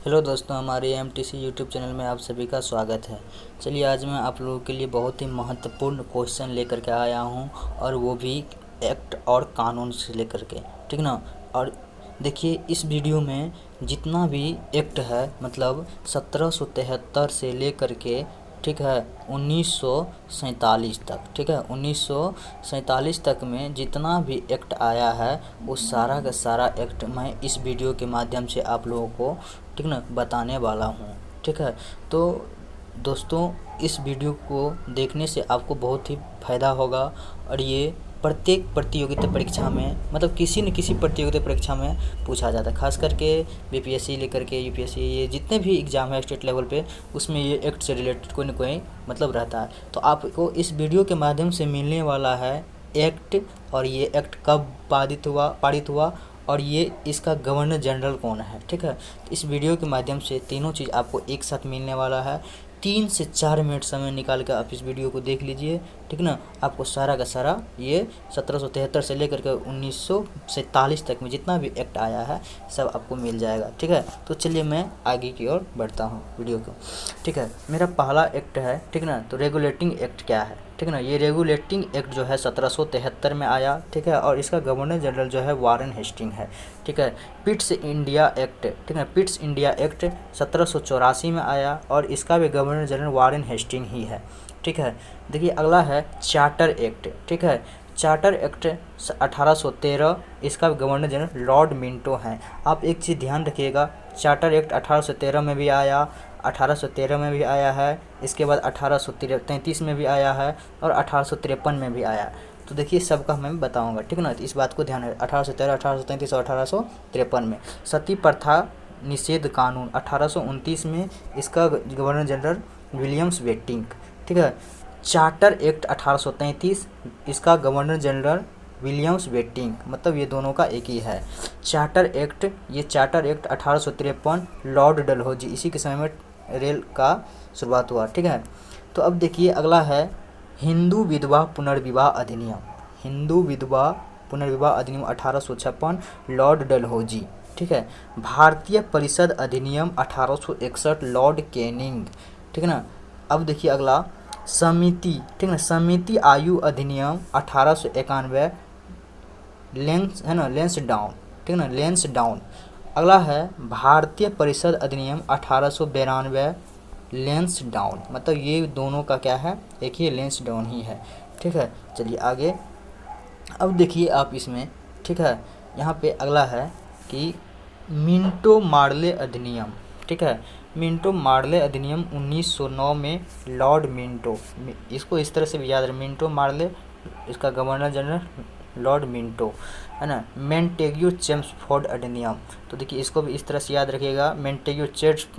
Hello दोस्तों, हमारे MTC YouTube channel में आप सभी का स्वागत है। चलिए आज मैं आप लोगों के लिए बहुत ही महत्वपूर्ण क्वेश्चन लेकर के आया हूं, और वो भी एक्ट और कानून से लेकर के, ठीक ना। और देखिए इस वीडियो में जितना भी एक्ट है, मतलब 1773 से लेकर के, ठीक है, 1947 तक, ठीक है, 1947 तक में जितना भी एक्ट आया है वो सारा का सारा एक्ट मैं इस वीडियो के माध्यम से आप लोगों को, ठीक ना, बताने वाला हूँ। ठीक है, तो दोस्तों इस वीडियो को देखने से आपको बहुत ही फ़ायदा होगा, और ये प्रत्येक प्रतियोगिता परीक्षा में, मतलब किसी न किसी प्रतियोगिता परीक्षा में पूछा जाता है। खास करके बीपीएससी लेकर के यूपीएससी, ये जितने भी एग्ज़ाम है स्टेट लेवल पे, उसमें ये एक्ट से रिलेटेड कोई न कोई मतलब रहता है। तो आपको इस वीडियो के माध्यम से मिलने वाला है एक्ट, और ये एक्ट कब पारित हुआ और ये इसका गवर्नर जनरल कौन है। ठीक है, तो इस वीडियो के माध्यम से तीनों चीज़ आपको एक साथ मिलने वाला है। 3 से 4 मिनट समय निकाल कर आप इस वीडियो को देख लीजिए, ठीक ना। आपको सारा का सारा ये 1773 से लेकर के 1947 तक में जितना भी एक्ट आया है सब आपको मिल जाएगा। ठीक है, तो चलिए मैं आगे की ओर बढ़ता हूँ वीडियो को। ठीक है, मेरा पहला एक्ट है, ठीक ना। तो रेगुलेटिंग एक्ट क्या है, ठीक ना। ये रेगुलेटिंग एक्ट जो है 1773 में आया, ठीक है, और इसका गवर्नर जनरल जो है वारेन हेस्टिंग है। ठीक है, पिट्स इंडिया एक्ट, ठीक है, पिट्स इंडिया एक्ट 1784 में आया, और इसका भी गवर्नर जनरल वारेन हेस्टिंग ही है। ठीक है, देखिए अगला है चार्टर एक्ट। ठीक है, चार्टर एक्ट 1813, इसका गवर्नर जनरल लॉर्ड मिंटो हैं। आप एक चीज़ ध्यान रखिएगा, चार्टर एक्ट 1813 में भी आया, 1813 में भी आया है, इसके बाद 1833 में भी आया है, और 1853 में भी आया। तो देखिए सबका मैं बताऊंगा, ठीक ना। तो इस बात को ध्यान रखें, 1813, 1833 और 1853 में। सती प्रथा निषेध कानून 1829 में, इसका गवर्नर जनरल विलियम्स बेटिंग। ठीक है, चार्टर एक्ट 1833, इसका गवर्नर जनरल विलियम्स बेटिंग, मतलब ये दोनों का एक ही है। चार्टर एक्ट, ये चार्टर एक्ट 1853 लॉर्ड डलहौजी, इसी के समय में रेल का शुरुआत हुआ। ठीक है, तो अब देखिए अगला है हिंदू विधवा पुनर्विवाह अधिनियम। हिंदू विधवा पुनर्विवाह अधिनियम 1856 लॉर्ड डलहौजी। ठीक है, भारतीय परिषद अधिनियम 1861 लॉर्ड कैनिंग। ठीक है ना। अब देखिए अगला समिति, ठीक है, समिति आयु अधिनियम 1891 लेंस है ना, लेंस डाउन, ठीक है ना, लेंस डाउन। अगला है भारतीय परिषद अधिनियम 1892 लेंस डाउन, मतलब ये दोनों का क्या है, एक ही लेंस डाउन ही है। ठीक है, चलिए आगे। अब देखिए आप इसमें, ठीक है, यहाँ पे अगला है कि मिंटो मार्ले अधिनियम। ठीक है, मिंटो मार्ले अधिनियम 1909 में लॉर्ड मिंटो, इसको इस तरह से भी याद रखें, मिंटो मार्ले, इसका गवर्नर जनरल लॉर्ड मिंटो, है ना। मेंटेग्यू चेम्सफोर्ड अधिनियम, तो देखिए इसको भी इस तरह से याद रखिएगा, मेंटेग्यू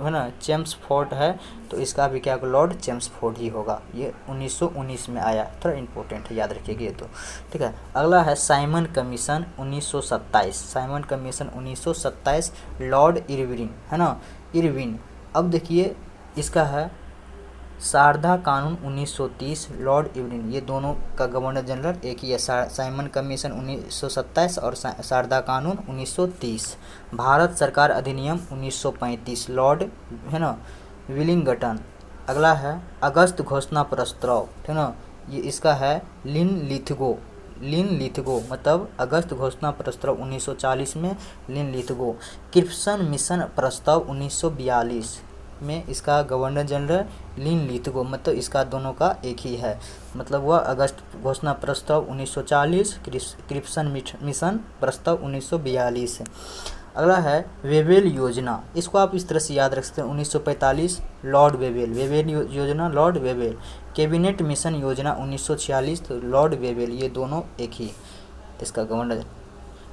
है ना, चेम्सफोर्ड है, तो इसका भी क्या लॉर्ड चेम्सफोर्ड ही होगा। ये 1919 में आया, थोड़ा इंपॉर्टेंट है, याद रखिएगा ये तो। ठीक है, अगला है Simon commission 1927, Simon commission 1927 Lord Irwin, है ना, इरविन। अब देखिए इसका है शारदा कानून 1930 लॉर्ड इरविन, ये दोनों का गवर्नर जनरल एक ही है। साइमन कमीशन 1927 और शारदा कानून 1930। भारत सरकार अधिनियम 1935 लॉर्ड, है ना, विलिंगटन। अगला है अगस्त घोषणा प्रस्ताव, ठीक ना, ये इसका है लिनलिथगो, लिनलिथगो, मतलब अगस्त घोषणा प्रस्ताव 1940 में, लिनलिथगो। क्रिप्सन मिशन प्रस्ताव 1942 में, इसका गवर्नर जनरल लिनलिथगो, मतलब इसका दोनों का एक ही है, मतलब वह अगस्त घोषणा प्रस्ताव 1940, क्रिप्सन मिशन प्रस्ताव 1942 है। अगला है वेवेल योजना, इसको आप इस तरह से याद रख सकते हैं, 1945 लॉर्ड वेवेल, वेवेल योजना लॉर्ड वेवेल। कैबिनेट मिशन योजना 1946 तो लॉर्ड वेवेल, ये दोनों एक ही इसका गवर्नर।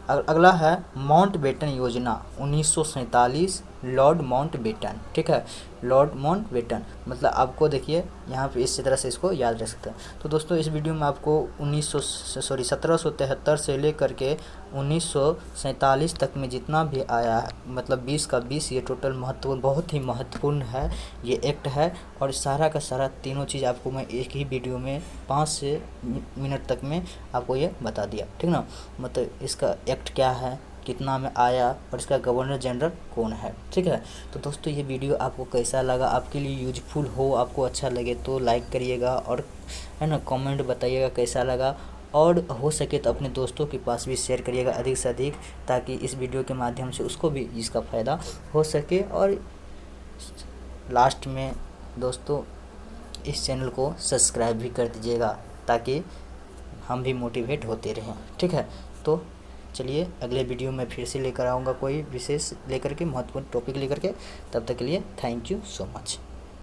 अगला है माउंटबेटन योजना 1947 लॉर्ड माउंटबेटन। ठीक है, लॉर्ड माउंटबेटन, मतलब आपको देखिए यहाँ पे इसी तरह से इसको याद रख सकते हैं। तो दोस्तों इस वीडियो में आपको 1773 से लेकर के 1947 तक में जितना भी आया है, मतलब 20 का 20, ये टोटल महत्वपूर्ण, बहुत ही महत्वपूर्ण है ये एक्ट है। और सारा का सारा तीनों चीज़ आपको मैं एक ही वीडियो में 5 से मिनट तक में आपको ये बता दिया, ठीक ना। मतलब इसका एक्ट क्या है, कितना में आया और इसका गवर्नर जनरल कौन है। ठीक है, तो दोस्तों ये वीडियो आपको कैसा लगा, आपके लिए यूजफुल हो, आपको अच्छा लगे तो लाइक करिएगा और है ना कमेंट बताइएगा कैसा लगा, और हो सके तो अपने दोस्तों के पास भी शेयर करिएगा अधिक से अधिक, ताकि इस वीडियो के माध्यम से उसको भी इसका फ़ायदा हो सके। और लास्ट में दोस्तों इस चैनल को सब्सक्राइब भी कर दीजिएगा ताकि हम भी मोटिवेट होते रहें। ठीक है, तो चलिए अगले वीडियो में फिर से लेकर आऊँगा कोई विशेष लेकर के, महत्वपूर्ण टॉपिक लेकर के। तब तक के लिए थैंक यू सो मच।